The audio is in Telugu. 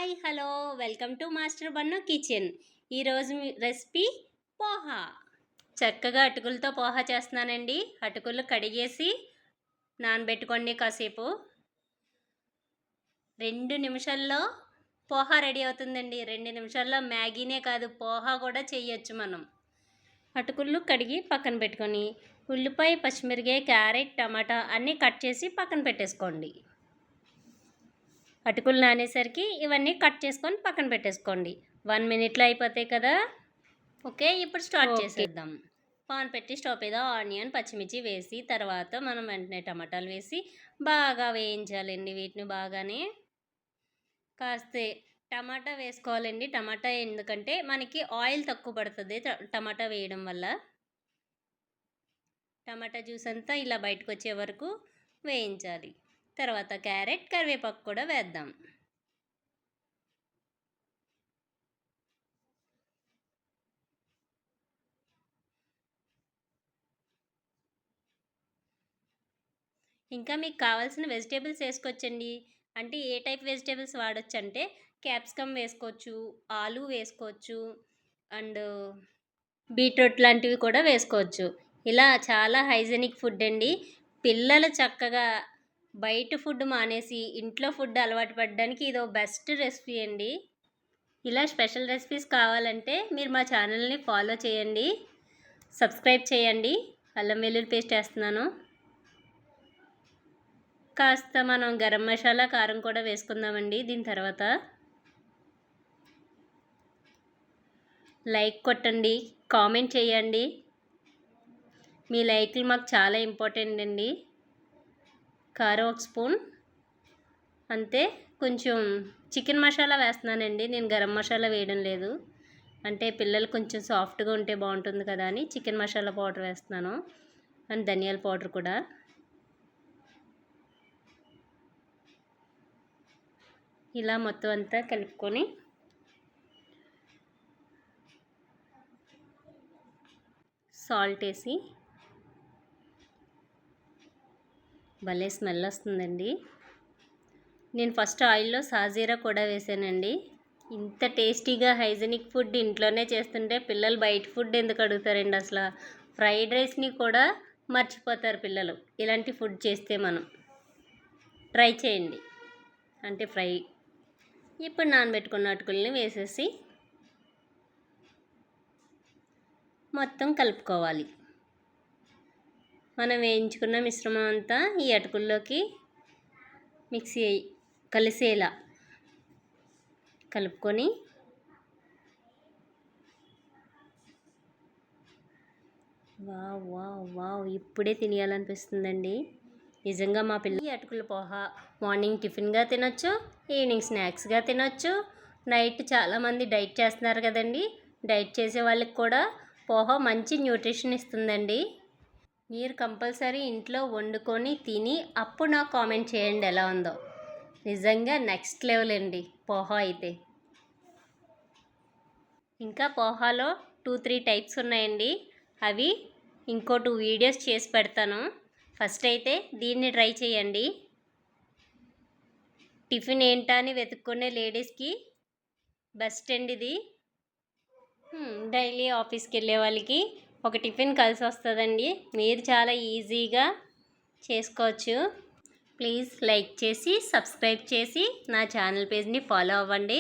Hi hello welcome to master Bannu kitchen. ఈరోజు రెసిపీ పోహా. చక్కగా అటుకులతో పోహా చేస్తున్నానండి. అటుకులు కడిగేసి నానబెట్టుకోండి కాసేపు. 2 నిమిషాల్లో పోహా రెడీ అవుతుందండి. 2 నిమిషాల్లో మ్యాగీనే కాదు పోహా కూడా చేయొచ్చు మనం. అటుకులు కడిగి పక్కన పెట్టుకొని ఉల్లిపాయ, పచ్చిమిరపకాయ, క్యారెట్, టమాటా అన్నీ కట్ చేసి పక్కన పెట్టేసుకోండి. అటుకులు నానేసరికి ఇవన్నీ కట్ చేసుకొని పక్కన పెట్టేసుకోండి. 1 మినిట్లో అయిపోతాయి కదా. ఓకే, ఇప్పుడు స్టార్ట్ చేసేద్దాం. పాన్ పెట్టి స్టవ్ మీద ఆనియన్, పచ్చిమిర్చి వేసి తర్వాత మనం వెంటనే టమాటాలు వేసి బాగా వేయించాలండి. వీటిని బాగానే కాస్త టమాటా వేసుకోవాలండి. టమాటా ఎందుకంటే మనకి ఆయిల్ తక్కువ పడుతుంది టమాటా వేయడం వల్ల. టమాటా జ్యూస్ అంతా ఇలా బయటకు వచ్చే వరకు వేయించాలి. తర్వాత క్యారెట్, కరివేపాకు కూడా వేద్దాం. ఇంకా మీకు కావాల్సిన వెజిటేబుల్స్ వేసుకోవచ్చండి. అంటే ఏ టైప్ వెజిటేబుల్స్ వాడచ్చు అంటే క్యాప్సికమ్ వేసుకోవచ్చు, ఆలు వేసుకోవచ్చు, అండ్ బీట్రూట్ లాంటివి కూడా వేసుకోవచ్చు. ఇలా చాలా హైజెనిక్ ఫుడ్ అండి. పిల్లలు చక్కగా బయట ఫుడ్ మానేసి ఇంట్లో ఫుడ్ అలవాటు పడడానికి ఇదో బెస్ట్ రెసిపీ అండి. ఇలా స్పెషల్ రెసిపీస్ కావాలంటే మీరు మా ఛానల్ని ఫాలో చేయండి, సబ్స్క్రైబ్ చేయండి. అల్లం వెల్లుల్లి పేస్ట్ వేస్తున్నాను. కాస్త మనం గరం మసాలా, కారం కూడా వేసుకుందామండి. దీని తర్వాత లైక్ కొట్టండి, కామెంట్ చేయండి. మీ లైక్లు మాకు చాలా ఇంపార్టెంట్ అండి. కారం 1 స్పూన్ అంతే. కొంచెం చికెన్ మసాలా వేస్తున్నానండి, నేను గరం మసాలా వేయడం లేదు. అంటే పిల్లలు కొంచెం సాఫ్ట్గా ఉంటే బాగుంటుంది కదా అని చికెన్ మసాలా పౌడర్ వేస్తున్నాను. అండ్ ధనియాల పౌడర్ కూడా. ఇలా మొత్తం అంతా కలుపుకొని సాల్ట్ వేసి భలే స్మెల్ వస్తుందండి. నేను ఫస్ట్ ఆయిల్లో సాజీరా కూడా వేసానండి. ఇంత టేస్టీగా హైజెనిక్ ఫుడ్ ఇంట్లోనే చేస్తుంటే పిల్లలు బయట ఫుడ్ ఎందుకు అడుగుతారండి అసలు. ఫ్రైడ్ రైస్ని కూడా మర్చిపోతారు పిల్లలు ఇలాంటి ఫుడ్ చేస్తే. మనం ట్రై చేయండి. అంటే ఫ్రై. ఇప్పుడు నానబెట్టుకున్న అటుకుల్ని వేసేసి మొత్తం కలుపుకోవాలి. మనం వేయించుకున్న మిశ్రమం అంతా ఈ అటుకుల్లోకి మిక్సీ కలిసేలా కలుపుకొని వావ్ వావ్ వావ్ ఇప్పుడే తినేయాలనిపిస్తుందండి నిజంగా. మా పిల్లలు అటుకుల పోహా మార్నింగ్ టిఫిన్గా తినొచ్చు, ఈవినింగ్ స్నాక్స్గా తినొచ్చు. నైట్ చాలామంది డైట్ చేస్తున్నారు కదండి, డైట్ చేసే వాళ్ళకి కూడా పోహా మంచి న్యూట్రిషన్ ఇస్తుందండి. మీరు కంపల్సరీ ఇంట్లో వండుకొని తిని అప్పుడు నాకు కామెంట్ చేయండి ఎలా ఉందో. నిజంగా నెక్స్ట్ లెవెల్ అండి పోహా అయితే. ఇంకా పోహాలో 2-3 టైప్స్ ఉన్నాయండి. అవి ఇంకో 2 వీడియోస్ చేసి పెడతాను. ఫస్ట్ అయితే దీన్ని ట్రై చేయండి. టిఫిన్ ఏంటా అని వెతుక్కునే లేడీస్కి బెస్ట్ అండి ఇది. డైలీ ఆఫీస్కి వెళ్ళే వాళ్ళకి ఒక టిఫిన్ కలిసి వస్తుందండి. మీరు చాలా ఈజీగా చేసుకోవచ్చు. ప్లీజ్ లైక్ చేసి సబ్స్క్రైబ్ చేసి నా ఛానల్ పేజ్ని ఫాలో అవ్వండి.